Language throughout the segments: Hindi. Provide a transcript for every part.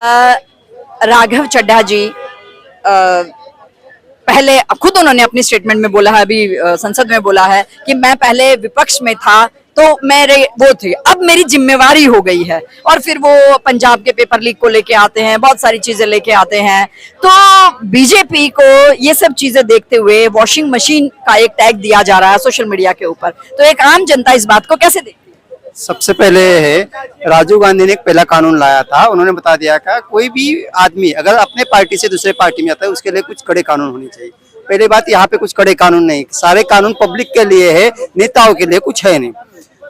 राघव चड्ढा जी पहले खुद उन्होंने अपनी स्टेटमेंट में बोला है, अभी संसद में बोला है कि मैं पहले विपक्ष में था तो मेरे वो थे, अब मेरी जिम्मेवारी हो गई है। और फिर वो पंजाब के पेपर लीक को लेके आते हैं, बहुत सारी चीजें लेके आते हैं। तो बीजेपी को ये सब चीजें देखते हुए वॉशिंग मशीन का एक टैग दिया जा रहा है सोशल मीडिया के ऊपर, तो एक आम जनता इस बात को कैसे देखती है? सबसे पहले है, राजीव गांधी ने एक पहला कानून लाया था। उन्होंने बता दिया कि कोई भी आदमी अगर अपने पार्टी से दूसरे पार्टी में आता है उसके लिए कुछ कड़े कानून होने चाहिए। पहली बात, यहाँ पे कुछ कड़े कानून नहीं, सारे कानून पब्लिक के लिए है, नेताओं के लिए कुछ है नहीं।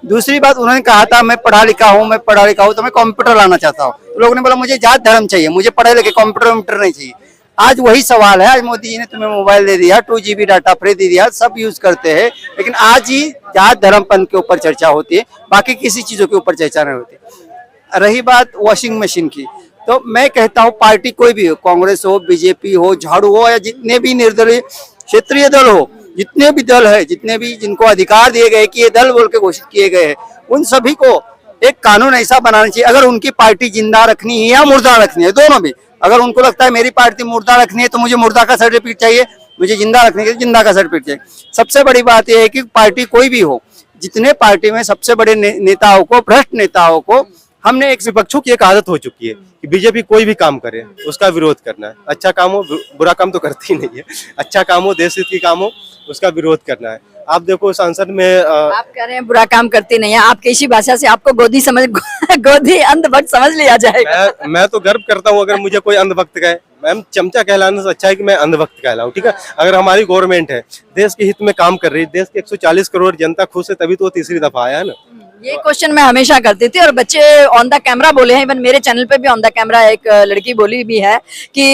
दूसरी बात, उन्होंने कहा था मैं पढ़ा लिखा हूँ तो मैं कंप्यूटर लाना चाहता हूँ। तो लोगों ने बोला मुझे जात धर्म चाहिए, मुझे पढ़े लिखे कंप्यूटर नहीं चाहिए। आज वही सवाल है, आज मोदी जी ने तुम्हें मोबाइल दे दिया, 2 GB डाटा फ्री दे दिया, सब यूज करते हैं, लेकिन आज ही जात धर्मपंथ के ऊपर चर्चा होती है, बाकी किसी चीजों के ऊपर चर्चा नहीं होती। रही बात वॉशिंग मशीन की, तो मैं कहता हूँ पार्टी कोई भी हो, कांग्रेस हो, बीजेपी हो, झाड़ू हो, या जितने भी निर्दलीय क्षेत्रीय दल हो, जितने भी दल है, जितने भी जिनको अधिकार दिए गए कि ये दल बोल के घोषित किए गए हैं, उन सभी को एक कानून ऐसा बनाना चाहिए। अगर उनकी पार्टी जिंदा रखनी है या मुर्दा रखनी है, दोनों भी, अगर उनको लगता है मेरी पार्टी मुर्दा रखनी है तो मुझे मुर्दा का सर्टिफिकेट चाहिए, मुझे जिंदा रखने के लिए जिंदा का सर्टिफिकेट चाहिए। सबसे बड़ी बात यह है कि पार्टी कोई भी हो, जितने पार्टी में सबसे बड़े नेताओं को, भ्रष्ट नेताओं को, हमने एक विपक्षों की एक आदत हो चुकी है कि बीजेपी कोई भी काम करे उसका विरोध करना है। अच्छा काम हो, बुरा काम तो करती ही नहीं है, अच्छा काम हो, देश हित की काम हो, उसका विरोध करना है। आप देखो संसद में आप कह रहे हैं बुरा काम करती नहीं है, आपकी इसी भाषा से आपको गोदी अंधभक्त समझ लिया जाएगा। मैं तो गर्व करता हूँ अगर मुझे कोई अंधभक्त कहे। मैम, चमचा कहलाने से अच्छा है कि मैं अंधभक्त कहलाऊं, ठीक है। अगर हमारी गवर्नमेंट है, देश के हित में काम कर रही है, देश के 140 करोड़ जनता खुश है, तभी तो तीसरी दफा आया है ना। ये क्वेश्चन मैं हमेशा करती थी और बच्चे ऑन द कैमरा बोले हैं, इवन मेरे चैनल पे भी ऑन द कैमरा एक लड़की बोली भी है कि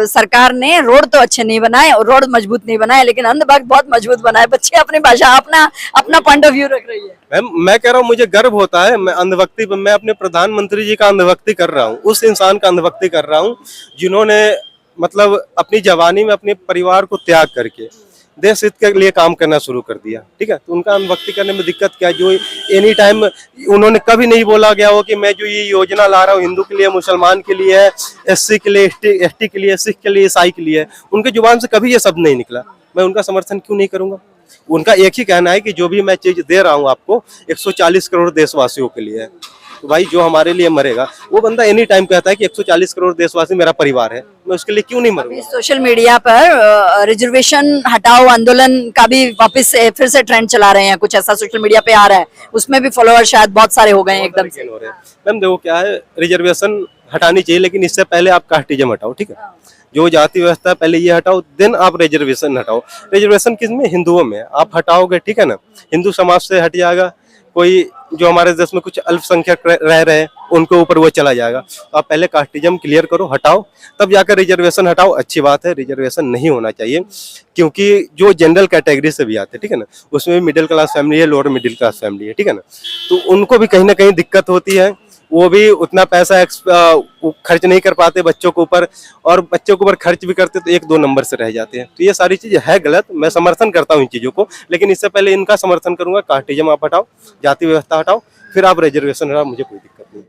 सरकार ने रोड तो अच्छे नहीं बनाए और रोड मजबूत नहीं बनाए, लेकिन अंधभक्त बहुत मजबूत बनाए। बच्चे अपनी भाषा, अपना पॉइंट ऑफ व्यू रख रही है। मैम, मैं कह रहा हूँ मुझे गर्व होता है, मैं अंधभक्ति, मैं अपने प्रधानमंत्री जी का अंधभक्ति कर रहा हूँ, उस इंसान का अंधभक्ति कर रहा हूँ जिन्होंने मतलब अपनी जवानी में अपने परिवार को त्याग करके देश हित के लिए काम करना शुरू कर दिया, ठीक है। तो उनका अनुभक्ति करने में दिक्कत क्या है? जो एनी टाइम उन्होंने कभी नहीं बोला गया हो कि मैं जो ये योजना ला रहा हूँ हिंदू के लिए, मुसलमान के लिए है, SC के लिए, ST के लिए, सिख के लिए, ईसाई के लिए, उनके जुबान से कभी ये शब्द नहीं निकला। मैं उनका समर्थन क्यों नहीं करूंगा? उनका एक ही कहना है कि जो भी मैं चीज दे रहा हूँ आपको 140 करोड़ देशवासियों के लिए है। तो भाई जो हमारे लिए मरेगा, वो बंदा एनी टाइम कहता है कि 140 करोड़ देशवासी मेरा परिवार है, मैं उसके लिए क्यों नहीं मरूंगा? सोशल मीडिया पर रिजर्वेशन हटाओ आंदोलन का भी वापस से फिर से ट्रेंड चला रहे हैं, कुछ ऐसा सोशल मीडिया पे आ रहा है, उसमें भी फॉलोअर शायद बहुत सारे हो गए हैं एकदम से। मैम देखो क्या है, रिजर्वेशन हटानी चाहिए, लेकिन इससे पहले आप कास्टिज्म हटाओ, ठीक है। जो जाति व्यवस्था पहले ये हटाओ, देन आप रिजर्वेशन हटाओ। रिजर्वेशन किसमें? हिंदुओं में। आप हटाओगे, ठीक है ना, हिंदू समाज से हट जाएगा, कोई जो हमारे देश में कुछ अल्पसंख्यक रह रहे हैं उनके ऊपर वो चला जाएगा। तो आप पहले कास्टिज्म क्लियर करो, हटाओ, तब जाकर रिजर्वेशन हटाओ। अच्छी बात है, रिजर्वेशन नहीं होना चाहिए, क्योंकि जो जनरल कैटेगरी से भी आते हैं, ठीक है ना, उसमें भी मिडिल क्लास फैमिली है, लोअर मिडिल क्लास फैमिली है, ठीक है ना, तो उनको भी कहीं ना कहीं दिक्कत होती है। वो भी उतना पैसा खर्च नहीं कर पाते बच्चों के ऊपर, और बच्चों के ऊपर खर्च भी करते तो 1-2 नंबर से रह जाते हैं। तो ये सारी चीजें है गलत, मैं समर्थन करता हूँ इन चीजों को, लेकिन इससे पहले इनका समर्थन करूंगा, कास्टिज्म आप हटाओ, जाति व्यवस्था हटाओ, फिर आप रिजर्वेशन हटाओ, मुझे कोई दिक्कत नहीं।